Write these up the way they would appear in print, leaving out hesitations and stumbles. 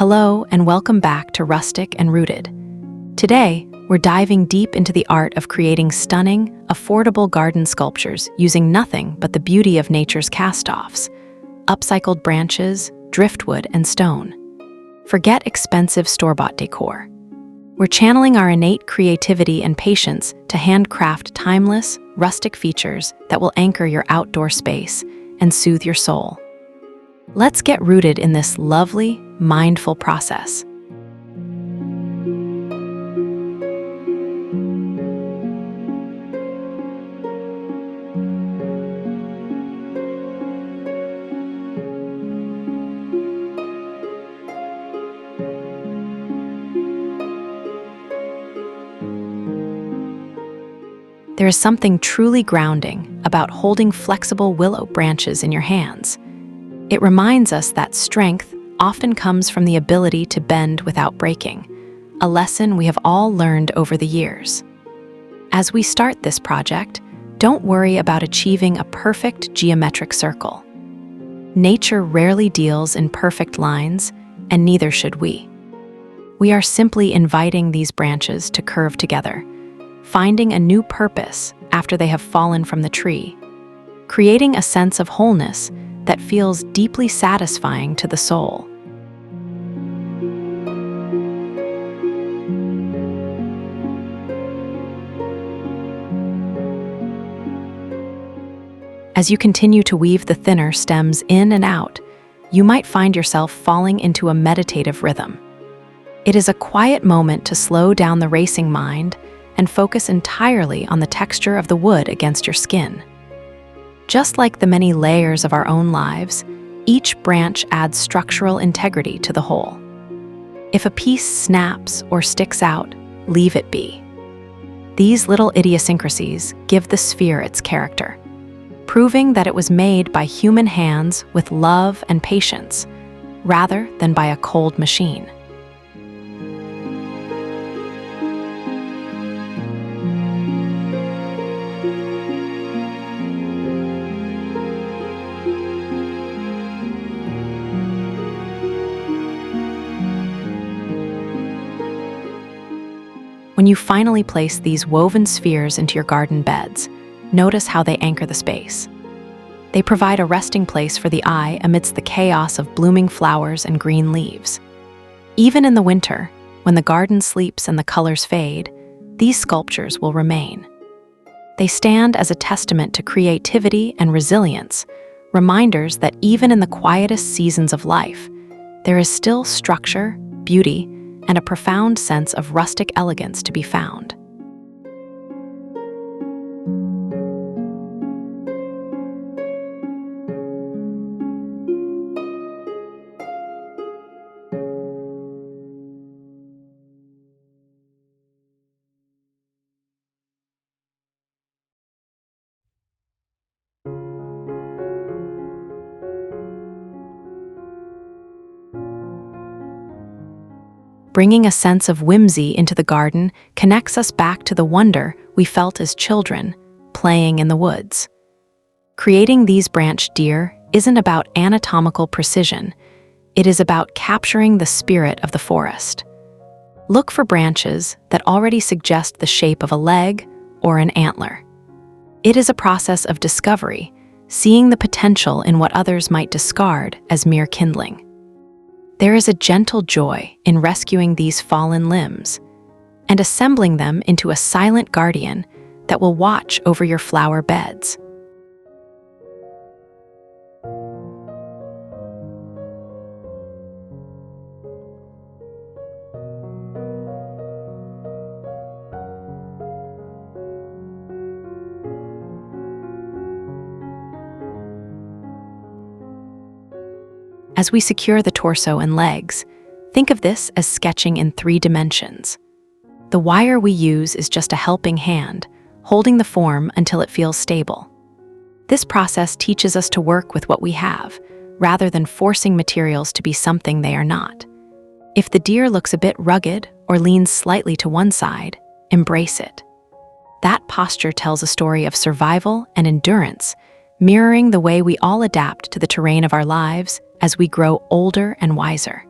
Hello and welcome back to Rustic and Rooted. Today, we're diving deep into the art of creating stunning, affordable garden sculptures using nothing but the beauty of nature's cast-offs, upcycled branches, driftwood, and stone. Forget expensive store-bought decor. We're channeling our innate creativity and patience to handcraft timeless, rustic features that will anchor your outdoor space and soothe your soul. Let's get rooted in this lovely, mindful process. There is something truly grounding about holding flexible willow branches in your hands. It reminds us that strength often comes from the ability to bend without breaking, a lesson we have all learned over the years. As we start this project, don't worry about achieving a perfect geometric circle. Nature rarely deals in perfect lines, and neither should we. We are simply inviting these branches to curve together, finding a new purpose after they have fallen from the tree, creating a sense of wholeness that feels deeply satisfying to the soul. As you continue to weave the thinner stems in and out, you might find yourself falling into a meditative rhythm. It is a quiet moment to slow down the racing mind and focus entirely on the texture of the wood against your skin. Just like the many layers of our own lives, each branch adds structural integrity to the whole. If a piece snaps or sticks out, leave it be. These little idiosyncrasies give the sphere its character, proving that it was made by human hands with love and patience, rather than by a cold machine. When you finally place these woven spheres into your garden beds, notice how they anchor the space. They provide a resting place for the eye amidst the chaos of blooming flowers and green leaves. Even in the winter, when the garden sleeps and the colors fade, these sculptures will remain. They stand as a testament to creativity and resilience, reminders that even in the quietest seasons of life, there is still structure, beauty, and a profound sense of rustic elegance to be found. Bringing a sense of whimsy into the garden connects us back to the wonder we felt as children, playing in the woods. Creating these branch deer isn't about anatomical precision, it is about capturing the spirit of the forest. Look for branches that already suggest the shape of a leg or an antler. It is a process of discovery, seeing the potential in what others might discard as mere kindling. There is a gentle joy in rescuing these fallen limbs and assembling them into a silent guardian that will watch over your flower beds. As we secure the torso and legs, think of this as sketching in 3 dimensions. The wire we use is just a helping hand, holding the form until it feels stable. This process teaches us to work with what we have, rather than forcing materials to be something they are not. If the deer looks a bit rugged or leans slightly to one side, embrace it. That posture tells a story of survival and endurance, mirroring the way we all adapt to the terrain of our lives as we grow older and wiser.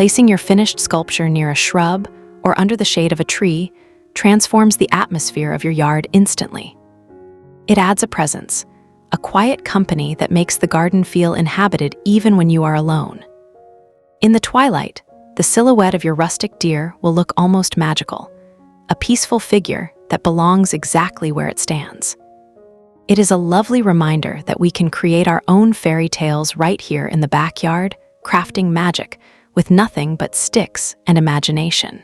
Placing your finished sculpture near a shrub or under the shade of a tree transforms the atmosphere of your yard instantly. It adds a presence, a quiet company that makes the garden feel inhabited even when you are alone. In the twilight, the silhouette of your rustic deer will look almost magical, a peaceful figure that belongs exactly where it stands. It is a lovely reminder that we can create our own fairy tales right here in the backyard, crafting magic with nothing but sticks and imagination.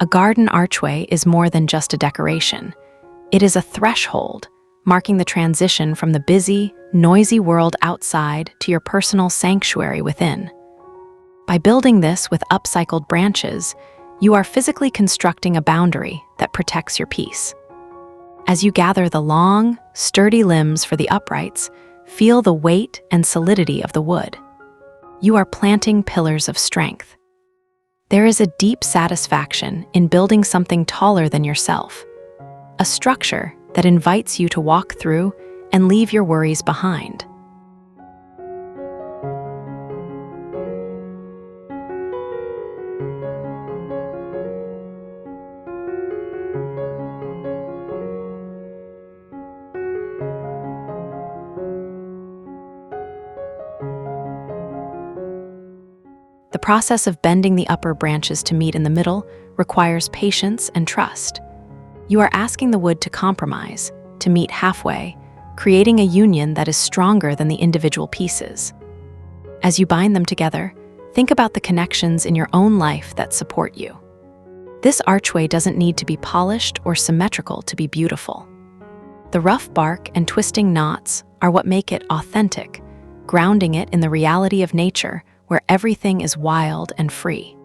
A garden archway is more than just a decoration. It is a threshold, marking the transition from the busy, noisy world outside to your personal sanctuary within. By building this with upcycled branches, you are physically constructing a boundary that protects your peace. As you gather the long, sturdy limbs for the uprights, feel the weight and solidity of the wood. You are planting pillars of strength. There is a deep satisfaction in building something taller than yourself, a structure that invites you to walk through and leave your worries behind. The process of bending the upper branches to meet in the middle requires patience and trust. You are asking the wood to compromise, to meet halfway, creating a union that is stronger than the individual pieces. As you bind them together, think about the connections in your own life that support you. This archway doesn't need to be polished or symmetrical to be beautiful. The rough bark and twisting knots are what make it authentic, grounding it in the reality of nature where everything is wild and free.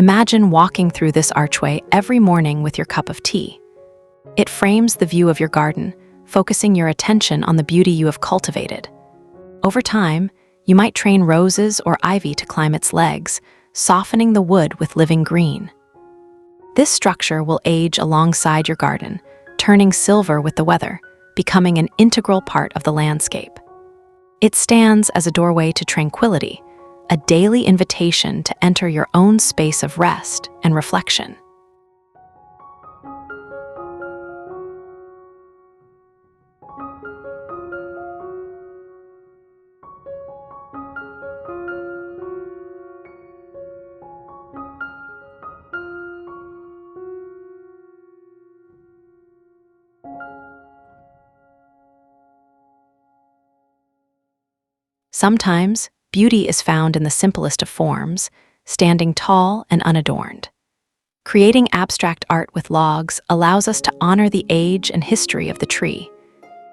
Imagine walking through this archway every morning with your cup of tea. It frames the view of your garden, focusing your attention on the beauty you have cultivated. Over time, you might train roses or ivy to climb its legs, softening the wood with living green. This structure will age alongside your garden, turning silver with the weather, becoming an integral part of the landscape. It stands as a doorway to tranquility, a daily invitation to enter your own space of rest and reflection. Sometimes, beauty is found in the simplest of forms, standing tall and unadorned. Creating abstract art with logs allows us to honor the age and history of the tree.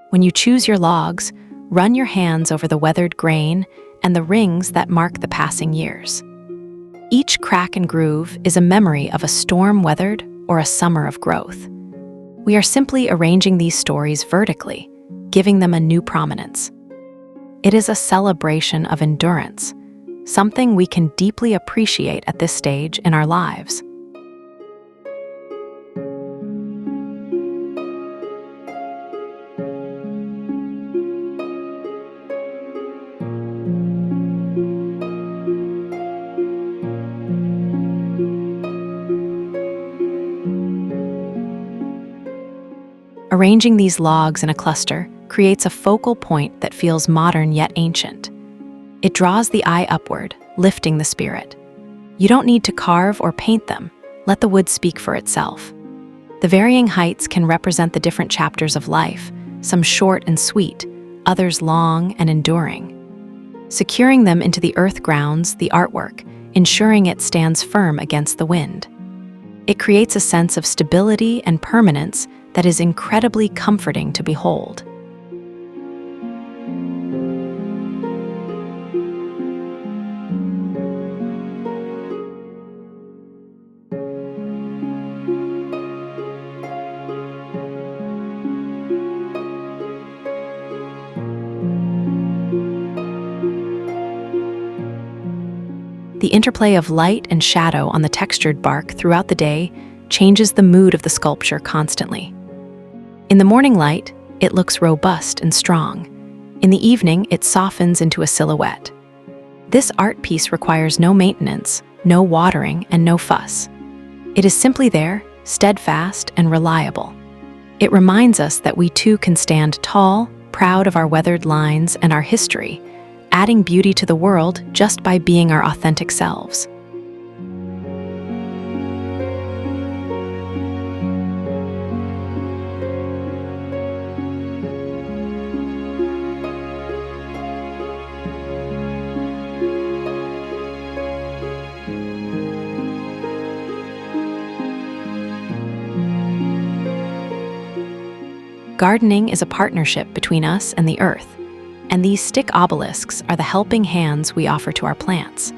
When you choose your logs, run your hands over the weathered grain and the rings that mark the passing years. Each crack and groove is a memory of a storm weathered or a summer of growth. We are simply arranging these stories vertically, giving them a new prominence. It is a celebration of endurance, something we can deeply appreciate at this stage in our lives. Arranging these logs in a cluster creates a focal point that feels modern yet ancient. It draws the eye upward, lifting the spirit. You don't need to carve or paint them. Let the wood speak for itself. The varying heights can represent the different chapters of life, some short and sweet, others long and enduring. Securing them into the earth grounds the artwork, ensuring it stands firm against the wind. It creates a sense of stability and permanence that is incredibly comforting to behold. The interplay of light and shadow on the textured bark throughout the day changes the mood of the sculpture constantly. In the morning light, it looks robust and strong. In the evening, it softens into a silhouette. This art piece requires no maintenance, no watering, and no fuss. It is simply there, steadfast and reliable. It reminds us that we too can stand tall, proud of our weathered lines and our history, adding beauty to the world just by being our authentic selves. Gardening is a partnership between us and the earth, and these stick obelisks are the helping hands we offer to our plants.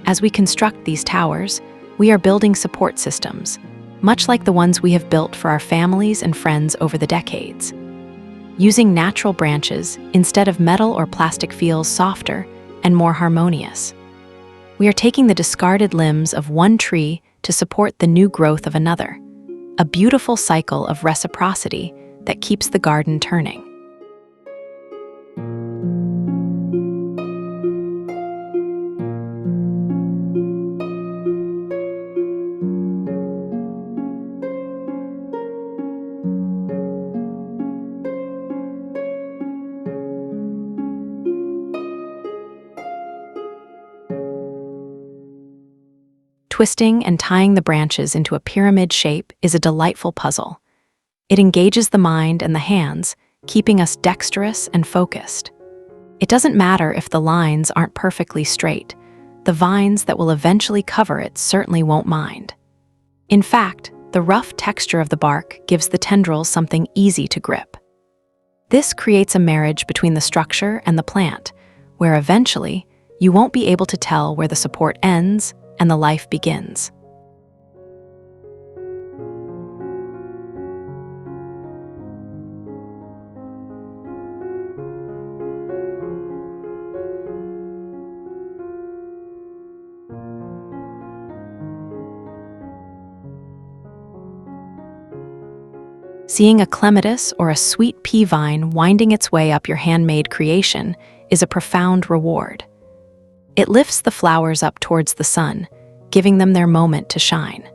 As we construct these towers, we are building support systems, much like the ones we have built for our families and friends over the decades. Using natural branches instead of metal or plastic feels softer and more harmonious. We are taking the discarded limbs of one tree to support the new growth of another, a beautiful cycle of reciprocity that keeps the garden turning. Twisting and tying the branches into a pyramid shape is a delightful puzzle. It engages the mind and the hands, keeping us dexterous and focused. It doesn't matter if the lines aren't perfectly straight. The vines that will eventually cover it certainly won't mind. In fact, the rough texture of the bark gives the tendrils something easy to grip. This creates a marriage between the structure and the plant, where eventually you won't be able to tell where the support ends and the life begins. Seeing a clematis or a sweet pea vine winding its way up your handmade creation is a profound reward. It lifts the flowers up towards the sun, giving them their moment to shine.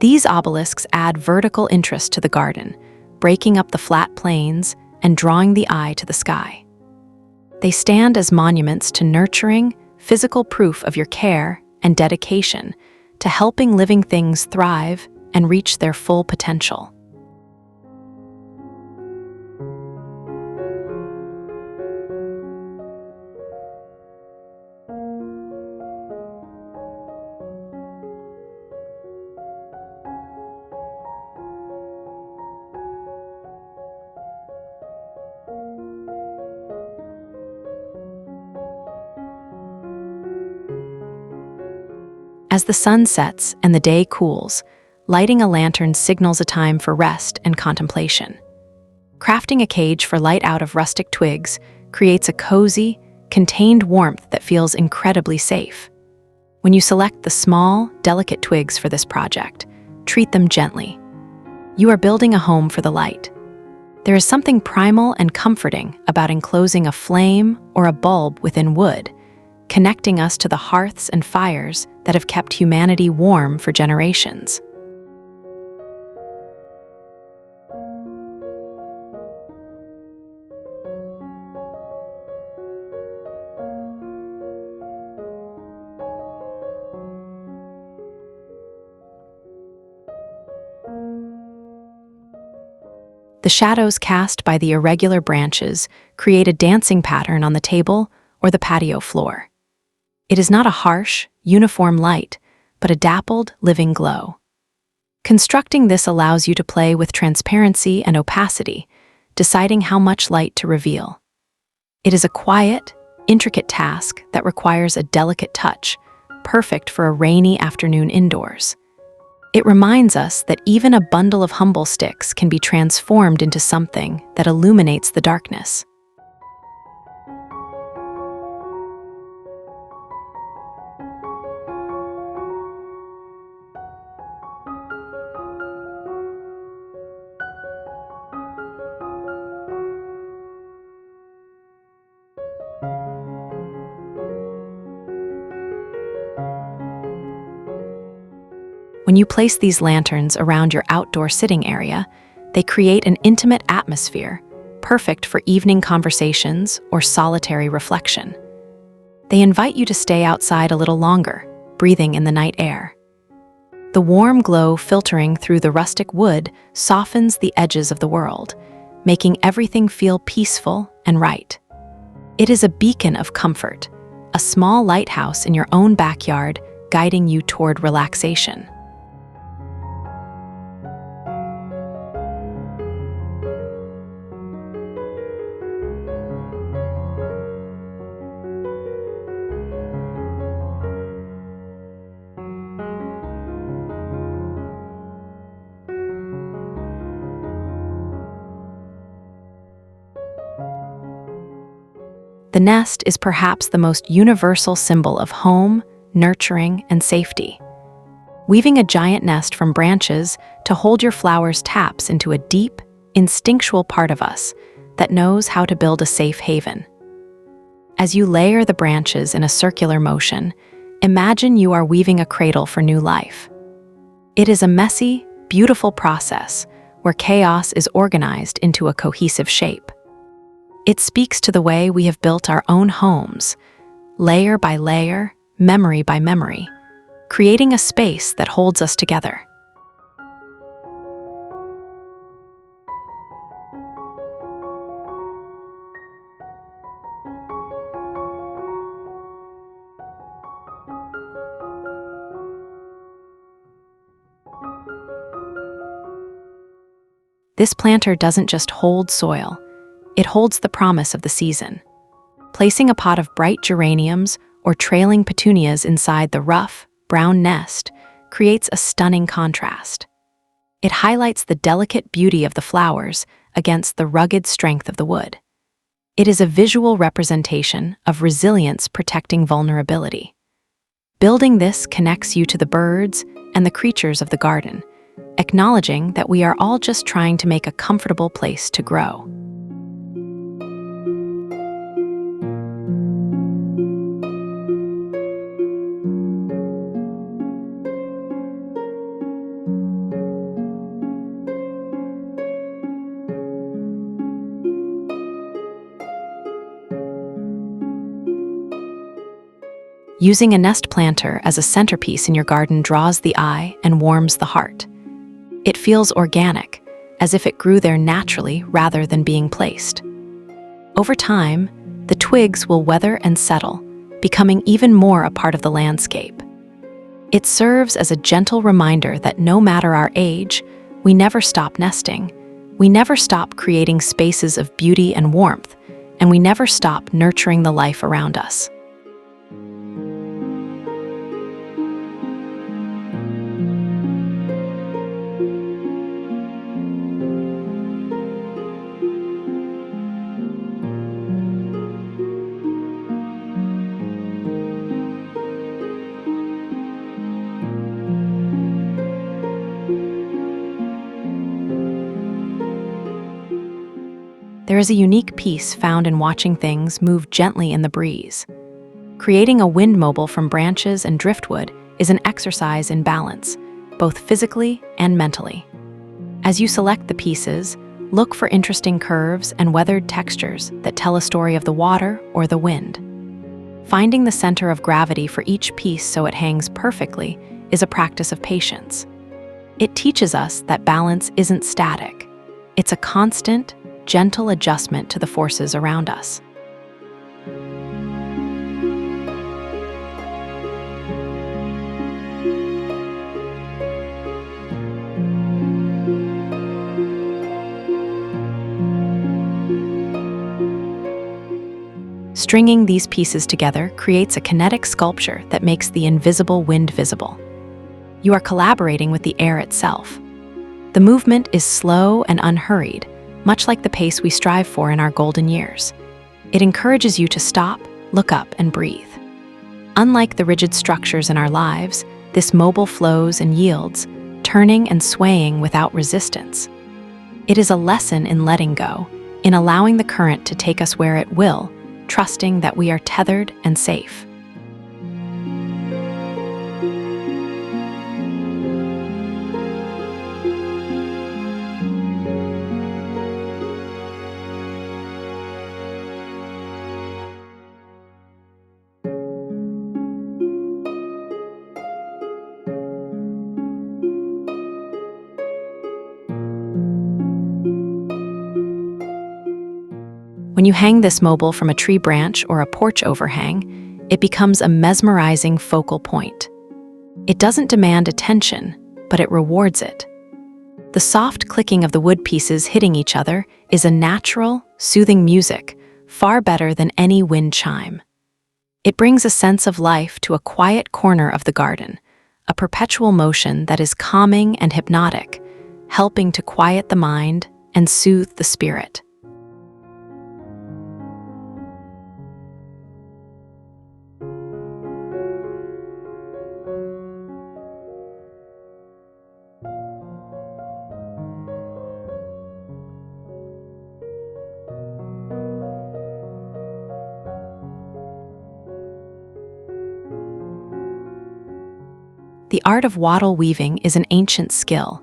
These obelisks add vertical interest to the garden, breaking up the flat plains and drawing the eye to the sky. They stand as monuments to nurturing, physical proof of your care and dedication to helping living things thrive and reach their full potential. As the sun sets and the day cools, lighting a lantern signals a time for rest and contemplation. Crafting a cage for light out of rustic twigs creates a cozy, contained warmth that feels incredibly safe. When you select the small, delicate twigs for this project, treat them gently. You are building a home for the light. There is something primal and comforting about enclosing a flame or a bulb within wood, connecting us to the hearths and fires that have kept humanity warm for generations. The shadows cast by the irregular branches create a dancing pattern on the table or the patio floor. It is not a harsh, uniform light, but a dappled, living glow. Constructing this allows you to play with transparency and opacity, deciding how much light to reveal. It is a quiet, intricate task that requires a delicate touch, perfect for a rainy afternoon indoors. It reminds us that even a bundle of humble sticks can be transformed into something that illuminates the darkness. When you place these lanterns around your outdoor sitting area, they create an intimate atmosphere, perfect for evening conversations or solitary reflection. They invite you to stay outside a little longer, breathing in the night air. The warm glow filtering through the rustic wood softens the edges of the world, making everything feel peaceful and right. It is a beacon of comfort, a small lighthouse in your own backyard guiding you toward relaxation. The nest is perhaps the most universal symbol of home, nurturing, and safety. Weaving a giant nest from branches to hold your flowers taps into a deep, instinctual part of us that knows how to build a safe haven. As you layer the branches in a circular motion, imagine you are weaving a cradle for new life. It is a messy, beautiful process where chaos is organized into a cohesive shape. It speaks to the way we have built our own homes, layer by layer, memory by memory, creating a space that holds us together. This planter doesn't just hold soil, it holds the promise of the season. Placing a pot of bright geraniums or trailing petunias inside the rough, brown nest creates a stunning contrast. It highlights the delicate beauty of the flowers against the rugged strength of the wood. It is a visual representation of resilience protecting vulnerability. Building this connects you to the birds and the creatures of the garden, acknowledging that we are all just trying to make a comfortable place to grow. Using a nest planter as a centerpiece in your garden draws the eye and warms the heart. It feels organic, as if it grew there naturally rather than being placed. Over time, the twigs will weather and settle, becoming even more a part of the landscape. It serves as a gentle reminder that no matter our age, we never stop nesting, we never stop creating spaces of beauty and warmth, and we never stop nurturing the life around us. There is a unique peace found in watching things move gently in the breeze. Creating a wind mobile from branches and driftwood is an exercise in balance, both physically and mentally. As you select the pieces, look for interesting curves and weathered textures that tell a story of the water or the wind. Finding the center of gravity for each piece so it hangs perfectly is a practice of patience. It teaches us that balance isn't static. It's a constant, gentle adjustment to the forces around us. Stringing these pieces together creates a kinetic sculpture that makes the invisible wind visible. You are collaborating with the air itself. The movement is slow and unhurried, much like the pace we strive for in our golden years. It encourages you to stop, look up, and breathe. Unlike the rigid structures in our lives, this mobile flows and yields, turning and swaying without resistance. It is a lesson in letting go, in allowing the current to take us where it will, trusting that we are tethered and safe. When you hang this mobile from a tree branch or a porch overhang, it becomes a mesmerizing focal point. It doesn't demand attention, but it rewards it. The soft clicking of the wood pieces hitting each other is a natural, soothing music, far better than any wind chime. It brings a sense of life to a quiet corner of the garden, a perpetual motion that is calming and hypnotic, helping to quiet the mind and soothe the spirit. The art of wattle weaving is an ancient skill,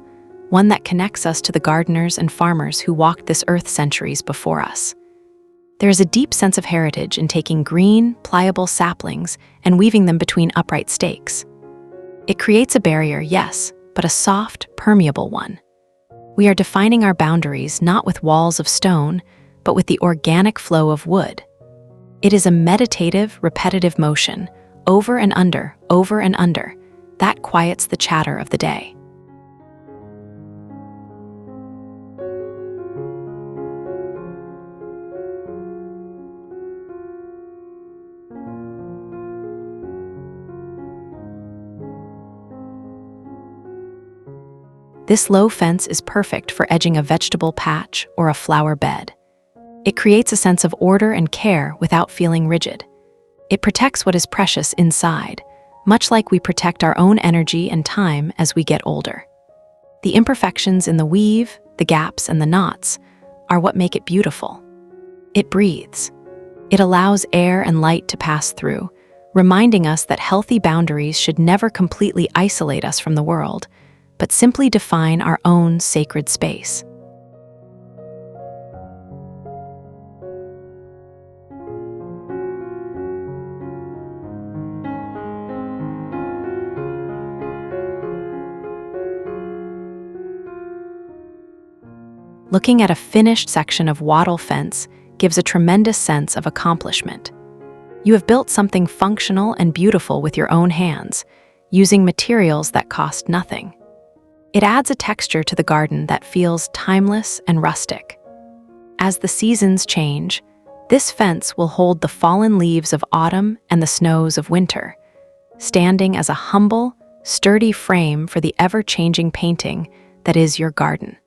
one that connects us to the gardeners and farmers who walked this earth centuries before us. There is a deep sense of heritage in taking green, pliable saplings and weaving them between upright stakes. It creates a barrier, yes, but a soft, permeable one. We are defining our boundaries not with walls of stone, but with the organic flow of wood. It is a meditative, repetitive motion, over and under, that quiets the chatter of the day. This low fence is perfect for edging a vegetable patch or a flower bed. It creates a sense of order and care without feeling rigid. It protects what is precious inside, much like we protect our own energy and time as we get older. The imperfections in the weave, the gaps, and the knots are what make it beautiful. It breathes. It allows air and light to pass through, reminding us that healthy boundaries should never completely isolate us from the world, but simply define our own sacred space. Looking at a finished section of wattle fence gives a tremendous sense of accomplishment. You have built something functional and beautiful with your own hands, using materials that cost nothing. It adds a texture to the garden that feels timeless and rustic. As the seasons change, this fence will hold the fallen leaves of autumn and the snows of winter, standing as a humble, sturdy frame for the ever-changing painting that is your garden.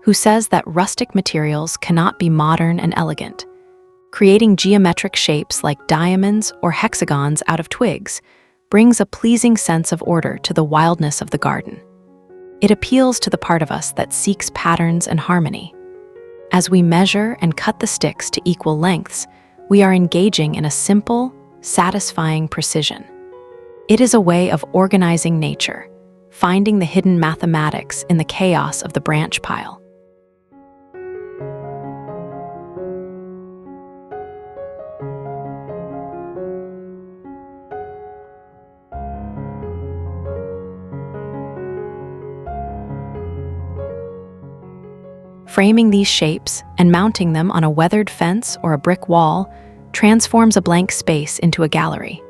Who says that rustic materials cannot be modern and elegant. Creating geometric shapes like diamonds or hexagons out of twigs brings a pleasing sense of order to the wildness of the garden. It appeals to the part of us that seeks patterns and harmony. As we measure and cut the sticks to equal lengths, we are engaging in a simple, satisfying precision. It is a way of organizing nature, finding the hidden mathematics in the chaos of the branch pile. Framing these shapes and mounting them on a weathered fence or a brick wall transforms a blank space into a gallery.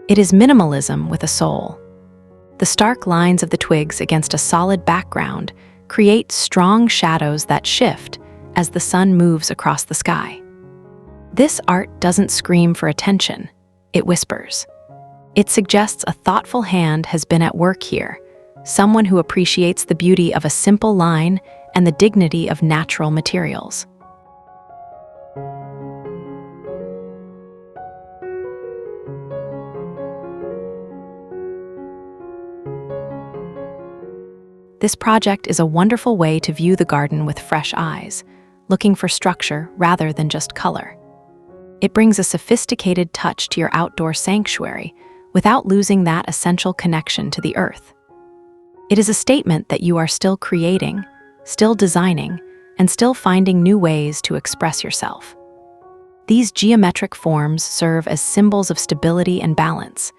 It is minimalism with a soul. The stark lines of the twigs against a solid background create strong shadows that shift as the sun moves across the sky. This art doesn't scream for attention, it whispers. It suggests a thoughtful hand has been at work here, someone who appreciates the beauty of a simple line and the dignity of natural materials. This project is a wonderful way to view the garden with fresh eyes, looking for structure rather than just color. It brings a sophisticated touch to your outdoor sanctuary without losing that essential connection to the earth. It is a statement that you are still creating, still designing, and still finding new ways to express yourself. These geometric forms serve as symbols of stability and balance,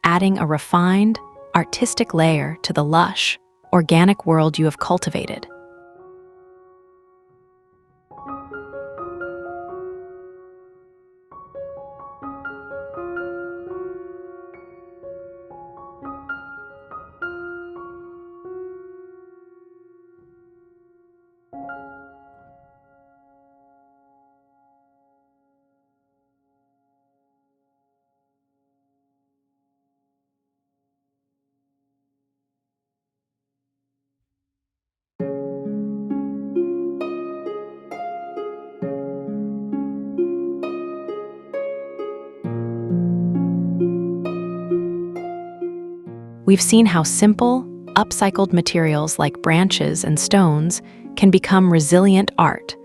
adding a refined, artistic layer to the lush, organic world you have cultivated. We've seen how simple, upcycled materials like branches and stones can become resilient art,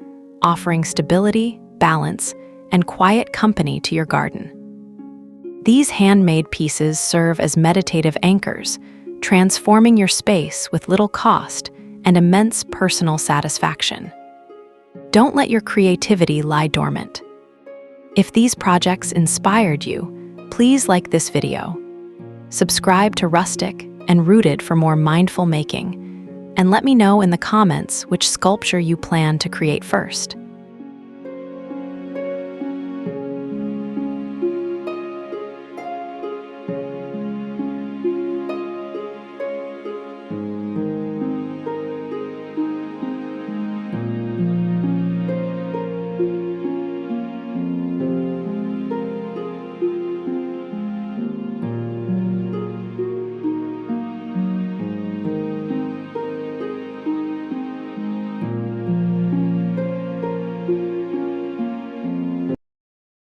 offering stability, balance, and quiet company to your garden. These handmade pieces serve as meditative anchors, transforming your space with little cost and immense personal satisfaction. Don't let your creativity lie dormant. If these projects inspired you, please like this video. Subscribe to Rustic and Rooted for more mindful making, and let me know in the comments which sculpture you plan to create first.